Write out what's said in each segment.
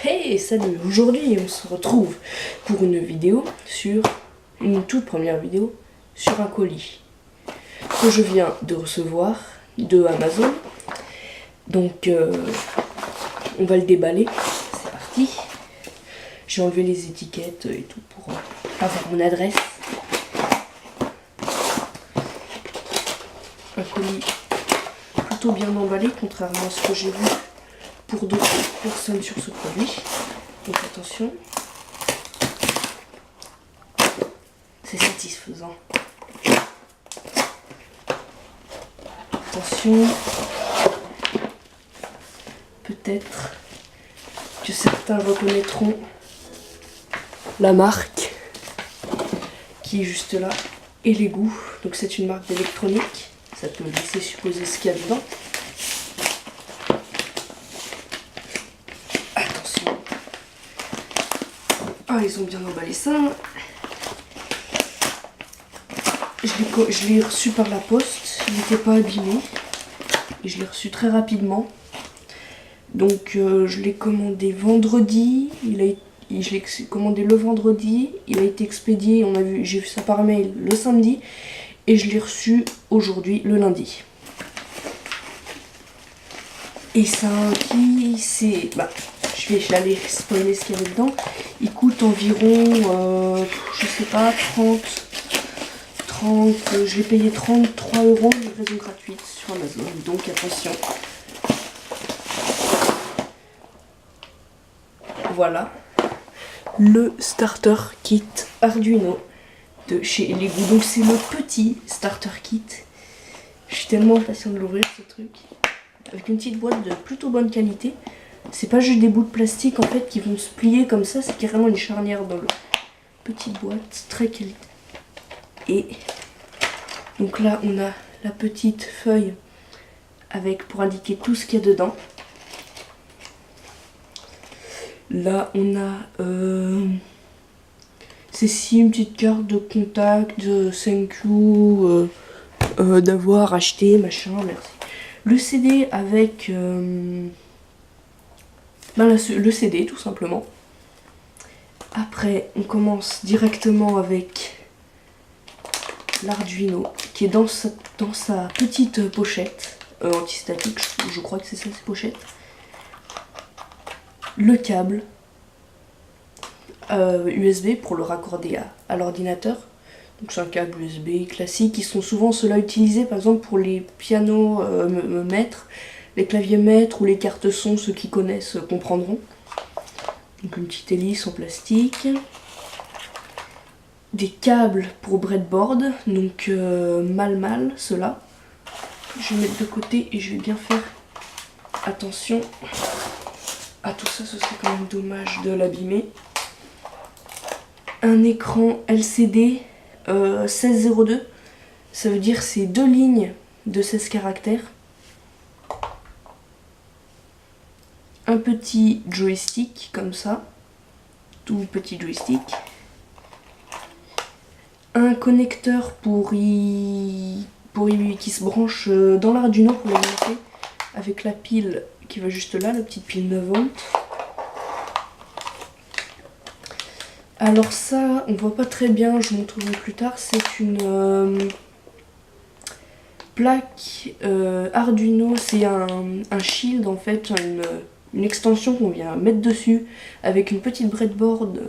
Hey, salut! Aujourd'hui, on se retrouve pour une vidéo sur une toute première vidéo sur un colis que je viens de recevoir de Amazon. Donc, on va le déballer. C'est parti. J'ai enlevé les étiquettes et tout pour avoir mon adresse. Un colis plutôt bien emballé, contrairement à ce que j'ai vu pour d'autres personnes sur ce produit. Donc attention, c'est satisfaisant. Attention, peut-être que certains reconnaîtront la marque qui est juste là et les goûts. Donc c'est une marque d'électronique, ça peut laisser supposer ce qu'il y a dedans. Ah, ils ont bien emballé ça. Je l'ai reçu par la poste, il n'était pas abîmé. Et je l'ai reçu très rapidement. Donc je l'ai commandé vendredi. Je l'ai commandé le vendredi. Il a été expédié, j'ai vu ça par mail le samedi. Et je l'ai reçu aujourd'hui, le lundi. Et ça, c'est... je vais aller spoiler ce qu'il y avait dedans. Il coûte environ, je sais pas, 30, je l'ai payé 33 €, livraison gratuite sur Amazon. Donc attention. Voilà. Le starter kit Arduino de chez Lego. Donc c'est le petit starter kit. Je suis tellement impatient de l'ouvrir ce truc. Avec une petite boîte de plutôt bonne qualité. C'est pas juste des bouts de plastique en fait qui vont se plier comme ça, c'est carrément une charnière dans le petite boîte, très qualité. Et donc là on a la petite feuille avec pour indiquer tout ce qu'il y a dedans. Là on a ceci, une petite carte de contact, de thank you, d'avoir acheté, machin, merci. Le CD avec le CD tout simplement. Après on commence directement avec l'Arduino qui est dans sa petite pochette antistatique, je crois que c'est ça, cette pochette. Le câble USB pour le raccorder à l'ordinateur. Donc c'est un câble USB classique, ils sont souvent ceux-là utilisés par exemple pour les pianos maîtres, les claviers maîtres ou les cartes son, ceux qui connaissent comprendront. Donc une petite hélice en plastique. Des câbles pour breadboard, donc mal ceux-là. Je vais mettre de côté et je vais bien faire attention à tout ça, ce serait quand même dommage de l'abîmer. Un écran LCD 1602, ça veut dire c'est 2 lignes de 16 caractères. Un petit joystick comme ça, tout petit joystick. Un connecteur qui se branche dans l'Arduino pour l'alimenter avec la pile qui va juste là, la petite pile 9 volts. Alors ça, on voit pas très bien, je vous montrerai plus tard, c'est une plaque Arduino, c'est un shield en fait, une extension qu'on vient mettre dessus avec une petite breadboard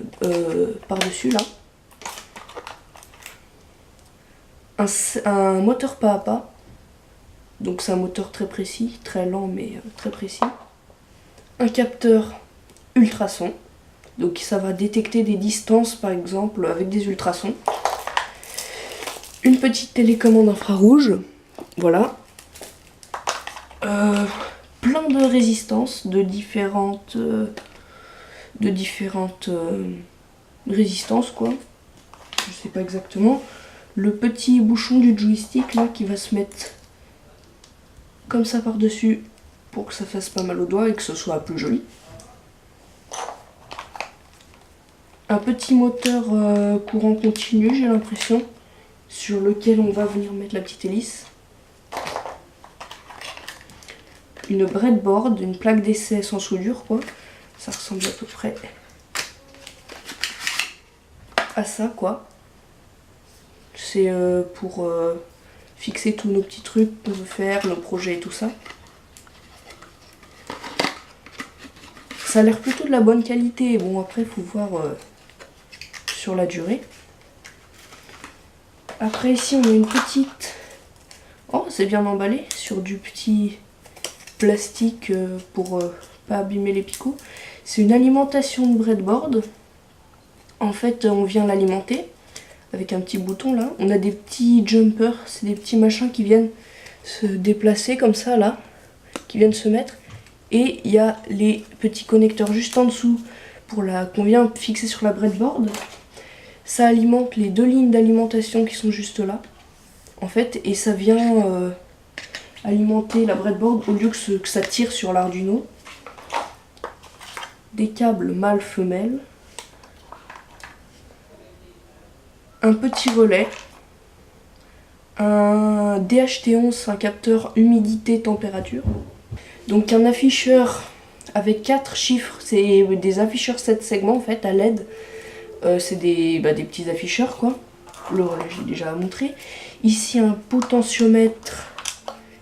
par-dessus là. Un moteur pas à pas, donc c'est un moteur très précis, très lent mais très précis. Un capteur ultrason. Donc ça va détecter des distances par exemple avec des ultrasons. Une petite télécommande infrarouge. Voilà. Plein de résistances de différentes résistances quoi. Je sais pas exactement. Le petit bouchon du joystick là qui va se mettre comme ça par dessus pour que ça fasse pas mal aux doigts et que ce soit plus joli. Un petit moteur courant continu, j'ai l'impression, sur lequel on va venir mettre la petite hélice. Une breadboard, une plaque d'essai sans soudure quoi, Ça ressemble à peu près à ça quoi. C'est pour fixer tous nos petits trucs qu'on veut faire, nos projets et tout ça. Ça a l'air plutôt de la bonne qualité. Bon après il faut voir sur la durée. Après ici on a une petite... Oh c'est bien emballé sur du petit plastique pour pas abîmer les picots. C'est une alimentation de breadboard. En fait on vient l'alimenter avec un petit bouton là. On a des petits jumpers, c'est des petits machins qui viennent se déplacer comme ça là, qui viennent se mettre. Et il y a les petits connecteurs juste en dessous pour qu'on vient fixer sur la breadboard. Ça alimente les 2 lignes d'alimentation qui sont juste là, en fait, et ça vient alimenter la breadboard au lieu que ça tire sur l'Arduino. Des câbles mâle-femelle. Un petit relais. Un DHT11, un capteur humidité-température. Donc un afficheur avec 4 chiffres, c'est des afficheurs 7 segments en fait à LED. C'est des petits afficheurs quoi. Le relais j'ai déjà montré. Ici un potentiomètre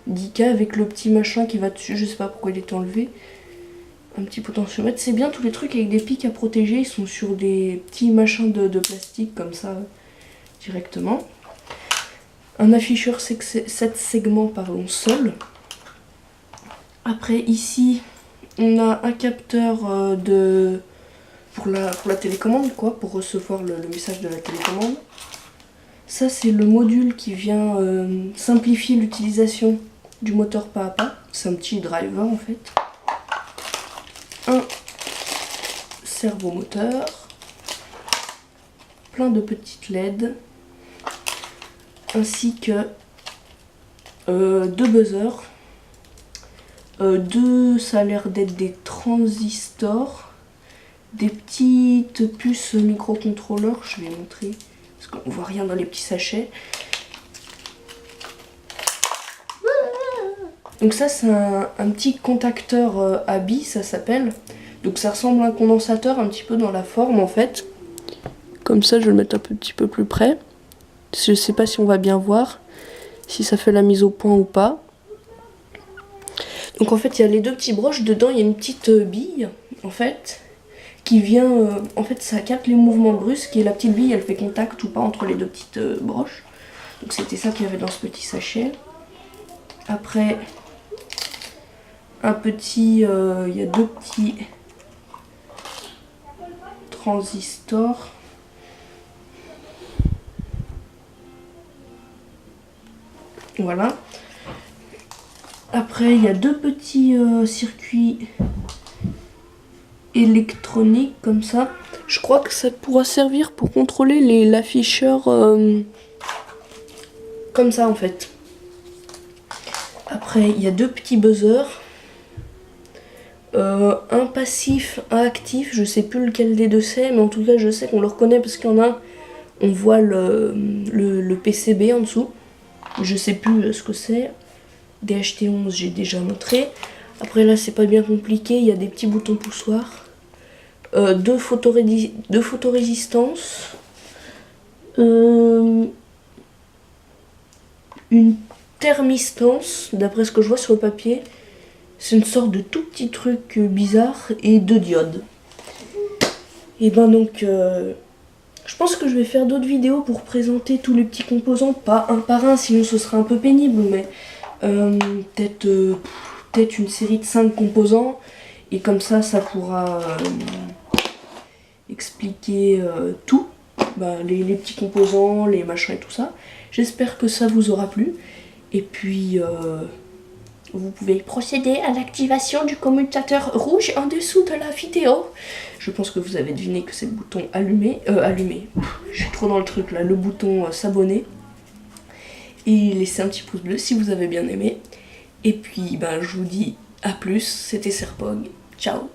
10K avec le petit machin qui va dessus, je sais pas pourquoi il est enlevé. Un petit potentiomètre, c'est bien tous les trucs avec des pics à protéger, ils sont sur des petits machins de plastique comme ça directement. Un afficheur 7 segments seul. Après ici on a un capteur pour la télécommande quoi, pour recevoir le message de la télécommande. Ça c'est le module qui vient simplifier l'utilisation du moteur pas à pas. C'est un petit driver en fait. Un servomoteur. Plein de petites LED. Ainsi que 2 buzzers. 2, ça a l'air d'être des transistors, des petites puces microcontrôleurs, je vais montrer parce qu'on voit rien dans les petits sachets. Donc ça c'est un petit contacteur à billes, ça s'appelle. Donc ça ressemble à un condensateur un petit peu dans la forme en fait. Comme ça je vais le mettre un petit peu plus près. Je sais pas si on va bien voir, si ça fait la mise au point ou pas. Donc en fait il y a les 2 petits broches, dedans il y a une petite bille en fait qui vient, en fait ça capte les mouvements brusques et la petite bille elle fait contact ou pas entre les 2 petites broches. Donc c'était ça qu'il y avait dans ce petit sachet. Après un petit, il y a 2 petits transistors. Voilà. Après, il y a 2 petits circuits électroniques comme ça. Je crois que ça pourra servir pour contrôler l'afficheur comme ça en fait. Après, il y a 2 petits buzzers. Un passif, un actif. Je sais plus lequel des 2 c'est, mais en tout cas, je sais qu'on le reconnaît parce qu'il y en a un. On voit le PCB en dessous. Je sais plus ce que c'est. DHT11 j'ai déjà montré. Après là c'est pas bien compliqué, il y a des petits boutons poussoirs. 2 photorésistances. Une thermistance, d'après ce que je vois sur le papier. C'est une sorte de tout petit truc bizarre. Et 2 diodes. Et ben donc je pense que je vais faire d'autres vidéos pour présenter tous les petits composants, pas un par un, sinon ce serait un peu pénible, mais peut-être une série de 5 composants, et comme ça pourra expliquer tout, les petits composants, les machins et tout ça. J'espère que ça vous aura plu, et puis vous pouvez procéder à l'activation du commutateur rouge en dessous de la vidéo. Je pense que vous avez deviné que c'est le bouton allumé. Je suis trop dans le truc là, le bouton s'abonner. Et laissez un petit pouce bleu si vous avez bien aimé. Et puis je vous dis à plus, c'était Serpog. Ciao.